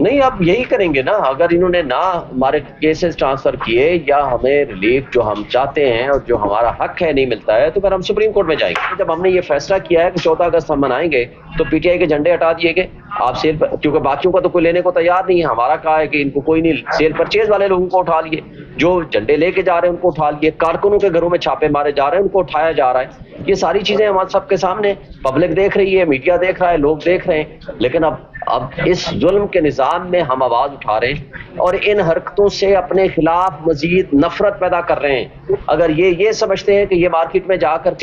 نہیں اب یہی کریں گے نا, اگر انہوں نے نہ ہمارے کیسز ٹرانسفر کیے یا ہمیں ریلیف جو ہم چاہتے ہیں اور جو ہمارا حق ہے نہیں ملتا ہے, تو پھر ہم سپریم کورٹ میں جائیں گے. جب ہم نے یہ فیصلہ کیا ہے کہ 14 اگست ہم منائیں گے تو پی ٹی آئی کے جھنڈے ہٹا دیے گئے. آپ سیل پر, کیونکہ باقیوں کا تو کوئی لینے کو تیار نہیں ہے, ہمارا کہا ہے کہ ان کو کوئی نہیں, سیل پرچیز والے لوگوں کو اٹھا لیے, جو جھنڈے لے کے جا رہے ہیں ان کو اٹھا لیے, کارکنوں کے گھروں میں چھاپے مارے جا رہے ہیں ان کو اٹھایا جا رہا ہے. یہ ساری چیزیں ہمارے سب کے سامنے, پبلک دیکھ رہی ہے, میڈیا دیکھ رہا ہے, لوگ دیکھ رہے ہیں. لیکن اب اس ظلم کے نظام میں ہم آواز اٹھا رہے ہیں اور ان حرکتوں سے اپنے خلاف مزید نفرت پیدا کر رہے ہیں. اگر یہ سمجھتے ہیں کہ یہ مارکیٹ میں جا کر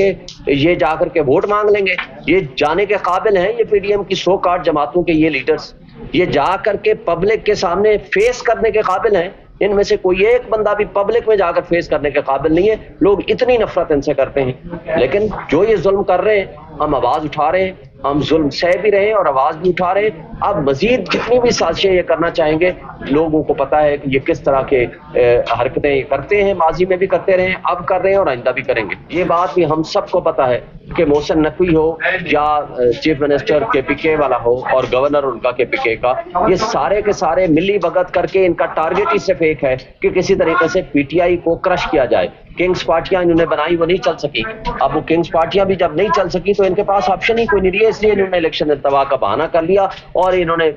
کے ووٹ مانگ لیں گے, یہ جانے کے قابل ہیں, یہ پی ڈی ایم کی 100 کارڈ جماعتوں کے یہ لیڈرز, یہ جا کر کے پبلک کے سامنے فیس کرنے کے قابل ہیں. ان میں سے کوئی ایک بندہ بھی پبلک میں جا کر فیس کرنے کے قابل نہیں ہے. لوگ اتنی نفرت ان سے کرتے ہیں, لیکن جو یہ ظلم کر رہے ہیں ہم آواز اٹھا رہے ہیں, ہم ظلم سہ بھی رہے ہیں اور آواز بھی اٹھا رہے ہیں. اب مزید جتنی بھی سازشیں یہ کرنا چاہیں گے, لوگوں کو پتا ہے کہ یہ کس طرح کے حرکتیں یہ کرتے ہیں, ماضی میں بھی کرتے رہے ہیں, اب کر رہے ہیں اور آئندہ بھی کریں گے. یہ بات بھی ہم سب کو پتا ہے کہ محسن نقوی ہو یا چیف منسٹر کے پی کے والا ہو اور گورنر ان کا کے پی کے کا, یہ سارے کے سارے ملی بھگت کر کے ان کا ٹارگٹ ہی صرف ایک ہے کہ کسی طریقے سے پی ٹی آئی کو کرش کیا جائے. کنگز پارٹیاں انہوں نے بنائی, وہ نہیں چل سکی. اب وہ کنگز پارٹیاں بھی جب نہیں چل سکی تو ان کے پاس آپشن ہی کوئی نہیں رہی, اس لیے انہوں نے الیکشن التوا کا بہانہ کر لیا اور انہوں نے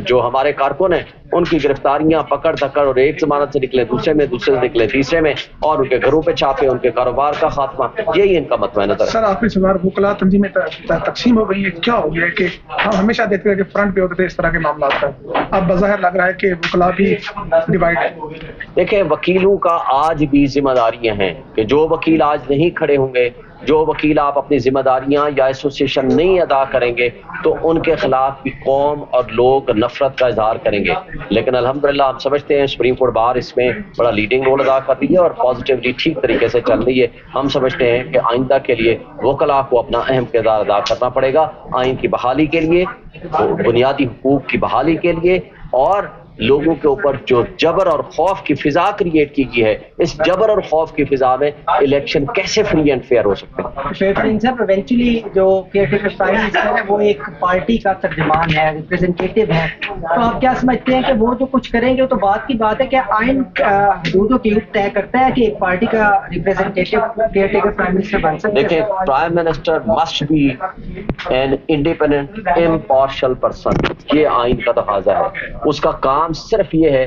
جو ہمارے کارکن ہیں ان کی گرفتاریاں پکڑ دکڑ, اور ایک ضمانت سے نکلے دوسرے میں, دوسرے سے نکلے تیسرے میں, اور ان کے گھروں پہ چھاپے, ان کے کاروبار کا خاتمہ, یہی ان کا مطمئن نظر ہے. سر آپ اس بار وکلا تنظیمیں تقسیم ہو گئی ہے, کیا ہو گیا ہے کہ ہم ہمیشہ دیکھتے ہیں کہ فرنٹ پہ ہوتے تھے اس طرح کے معاملات کا, اب بظاہر لگ رہا ہے کہ وکلا بھی ڈیوائڈ ہے. دیکھیں وکیلوں کا آج بھی ذمہ داریاں ہیں کہ جو وکیل آج نہیں کھڑے ہوں گے, جو وکیل آپ اپنی ذمہ داریاں یا ایسوسیشن نہیں ادا کریں گے تو ان کے خلاف بھی قوم اور لوگ نفرت کا اظہار کریں گے. لیکن الحمدللہ ہم سمجھتے ہیں سپریم کورٹ بار اس میں بڑا لیڈنگ رول ادا کر رہی ہے اور پازیٹیولی ٹھیک طریقے سے چل رہی ہے. ہم سمجھتے ہیں کہ آئندہ کے لیے وکلاء کو اپنا اہم کردار ادا کرنا پڑے گا, آئین کی بحالی کے لیے, بنیادی حقوق کی بحالی کے لیے, اور لوگوں کے اوپر جو جبر اور خوف کی فضا کریٹ کی گئی ہے, اس جبر اور خوف کی فضا میں الیکشن کیسے فری اینڈ فیئر ہو سکتے ہیں. صاحب ایونچولی جو کیئر ٹیکر پرائم منسٹر ہے وہ ایک پارٹی کا ترجمان ہے, ریپرزنٹیٹو ہے, تو آپ کیا سمجھتے ہیں کہ وہ جو کچھ کریں گے تو بات کی بات ہے کہ آئین حدود و قیود طے کرتا ہے کہ ایک پارٹی کا representative caretaker prime minister بن سکتا ہے. دیکھیں prime minister must be an independent impartial person, یہ آئین کا تقاضا ہے. اس کا کام صرف یہ ہے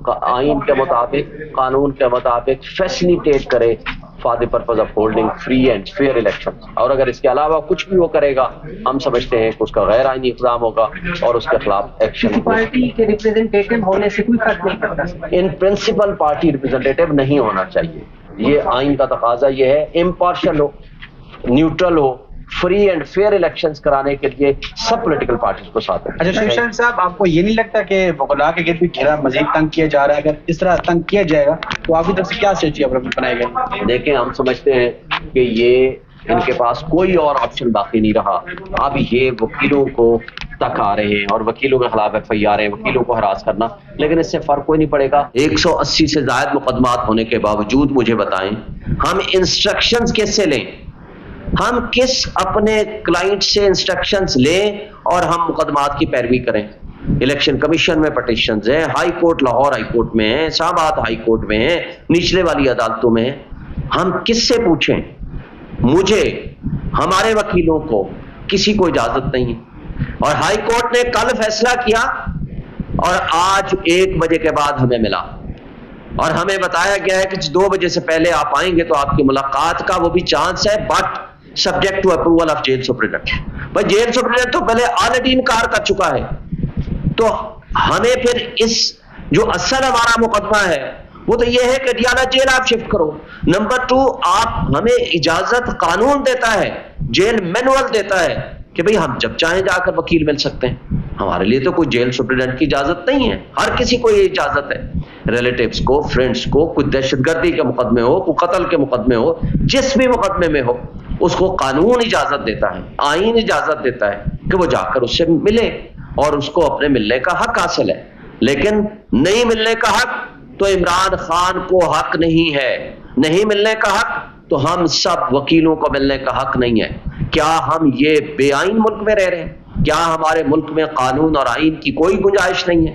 آئین کے مطابق, قانون کے مطابق فیسیلیٹیٹ کرے for the purpose of holding free and fair election. اور اگر اس کے علاوہ کچھ بھی وہ کرے گا ہم سمجھتے ہیں کہ اس کا غیر آئینی اقدام ہوگا اور اس کے خلاف ایکشن. پارٹی کے ریپرزنٹیٹو ہونے سے کوئی فرق نہیں پڑتا. ان پرنسپل پارٹی ریپرزنٹیٹو نہیں ہونا چاہیے, یہ آئین کا تقاضا یہ ہے. امپارشل ہو, نیوٹرل ہو, فری اینڈ فیئر الیکشنز کرانے کے لیے سب پولیٹیکل پارٹیز کو ساتھ ہیں. اچھا شیوشن صاحب, آپ کو یہ نہیں لگتا کہ وکلاء کے گرد بھی گھیرا مزید تنگ کیا جا رہا ہے؟ اگر اس طرح تنگ کیا جائے گا تو آپ کی طرف سے کیا اسٹریٹجی بنائے گئے؟ دیکھیں ہم سمجھتے ہیں کہ یہ ان کے پاس کوئی اور آپشن باقی نہیں رہا. اب یہ وکیلوں کو تک آ رہے ہیں اور وکیلوں کے خلاف ایف آئی آر ہیں, وکیلوں کو ہراس کرنا, لیکن اس سے فرق کوئی نہیں پڑے گا. 180 سے زائد مقدمات ہونے کے باوجود مجھے بتائیں ہم انسٹرکشنز کس سے لیں, ہم کس اپنے کلائنٹ سے انسٹرکشنز لیں اور ہم مقدمات کی پیروی کریں. الیکشن کمیشن میں پٹیشنز ہیں, high court Lahore high court میں ہیں, اسلام آباد ہائی کورٹ میں ہیں, نچلے والی عدالتوں میں ہیں. ہم کس سے پوچھیں؟ مجھے, ہمارے وکیلوں کو کسی کو اجازت نہیں. اور ہائی کورٹ نے کل فیصلہ کیا اور آج 1 بجے کے بعد ہمیں ملا اور ہمیں بتایا گیا ہے کہ 2 بجے سے پہلے آپ آئیں گے تو آپ کی ملاقات کا وہ بھی چانس ہے, but subject to approval of jail superintendent. بھائی جیل سپرنٹینڈنٹ تو پہلے آلریڈی انکار کر چکا ہے, تو ہمیں پھر اس جو اصل ہمارا مقدمہ ہے وہ تو یہ ہے کہ ڈیالہ جیل آپ شفٹ کرو. نمبر 2, آپ ہمیں اجازت, قانون دیتا ہے, جیل مینول دیتا ہے کہ بھئی ہم جب چاہیں جا کر وکیل مل سکتے ہیں. ہمارے لیے تو کوئی جیل سپرنٹینڈنٹ کی اجازت نہیں ہے, ہر کسی کو یہ اجازت ہے. ریلیٹیوز کو, فرینڈز کو, کوئی دہشت گردی کے مقدمے ہو, کوئی قتل کے مقدمے ہو, جس بھی مقدمے میں ہو, اس کو قانون اجازت دیتا ہے, آئین اجازت دیتا ہے کہ وہ جا کر اس سے ملے اور اس کو اپنے ملنے کا حق حاصل ہے. لیکن نہیں ملنے کا حق تو عمران خان کو حق نہیں ہے, نہیں ملنے کا حق تو ہم سب وکیلوں کو ملنے کا حق نہیں ہے. کیا ہم یہ بے آئین ملک میں رہ رہے ہیں؟ کیا ہمارے ملک میں قانون اور آئین کی کوئی گنجائش نہیں ہے؟